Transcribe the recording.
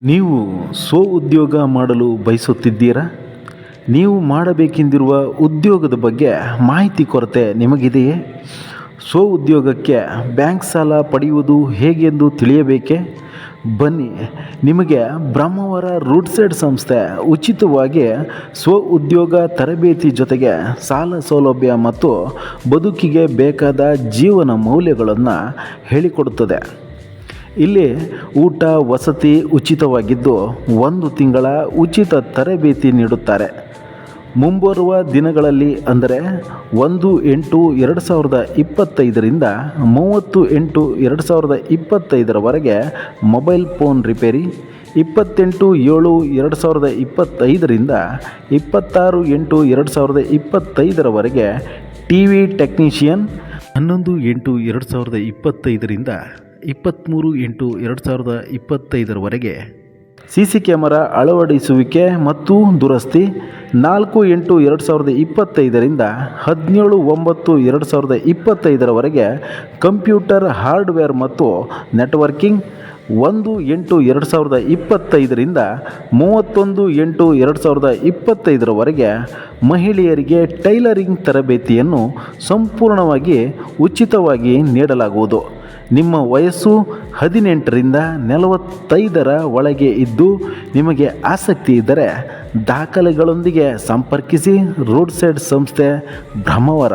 ನೀವು ಉದ್ಯೋಗ ಮಾಡಲು ಬಯಸುತ್ತಿದ್ದೀರಾ? ನೀವು ಮಾಡಬೇಕೆಂದಿರುವ ಉದ್ಯೋಗದ ಬಗ್ಗೆ ಮಾಹಿತಿ ಕೊರತೆ ನಿಮಗಿದೆಯೇ? ಉದ್ಯೋಗಕ್ಕೆ ಬ್ಯಾಂಕ್ ಸಾಲ ಪಡೆಯುವುದು ಹೇಗೆಂದು ತಿಳಿಯಬೇಕೇ? ಬನ್ನಿ, ನಿಮಗೆ ಬ್ರಹ್ಮಾವರ ರೂಟ್ಸೆಟ್ ಸಂಸ್ಥೆ ಉಚಿತವಾಗಿ ಉದ್ಯೋಗ ತರಬೇತಿ ಜೊತೆಗೆ ಸಾಲ ಸೌಲಭ್ಯ ಮತ್ತು ಬದುಕಿಗೆ ಬೇಕಾದ ಜೀವನ ಮೌಲ್ಯಗಳನ್ನು ಹೇಳಿಕೊಡುತ್ತದೆ. ಇಲ್ಲಿ ಊಟ ವಸತಿ ಉಚಿತವಾಗಿದ್ದು 1 ತಿಂಗಳ ಉಚಿತ ತರಬೇತಿ ನೀಡುತ್ತಾರೆ. ಮುಂಬರುವ ದಿನಗಳಲ್ಲಿ ಅಂದರೆ 1/8/2025ರಿಂದ 30/8/2025ರವರೆಗೆ ಮೊಬೈಲ್ ಫೋನ್ ರಿಪೇರಿ, 28/7/2025ರಿಂದ 26/8/2025ರವರೆಗೆ ಟಿವಿ ಟೆಕ್ನಿಷಿಯನ್, 11/8/2025ರಿಂದ 23/8/2025ರವರೆಗೆ ಸಿಸಿ ಕ್ಯಾಮೆರಾ ಅಳವಡಿಸುವಿಕೆ ಮತ್ತು ದುರಸ್ತಿ, 4/8/2025ರಿಂದ 17/9/2025ರವರೆಗೆ ಕಂಪ್ಯೂಟರ್ ಹಾರ್ಡ್ವೇರ್ ಮತ್ತು ನೆಟ್ವರ್ಕಿಂಗ್, 1/8/2025ರಿಂದ 31/8/2025ರವರೆಗೆ ಮಹಿಳೆಯರಿಗೆ ಟೈಲರಿಂಗ್ ತರಬೇತಿಯನ್ನು ಸಂಪೂರ್ಣವಾಗಿ ಉಚಿತವಾಗಿ ನೀಡಲಾಗುವುದು. ನಿಮ್ಮ ವಯಸ್ಸು 18ರಿಂದ 45ರ ಒಳಗೆ ಇದ್ದು ನಿಮಗೆ ಆಸಕ್ತಿ ಇದ್ದರೆ ದಾಖಲೆಗಳೊಂದಿಗೆ ಸಂಪರ್ಕಿಸಿ. ರೂಟ್ಸೆಟ್ ಸಂಸ್ಥೆ, ಬ್ರಹ್ಮಾವರ.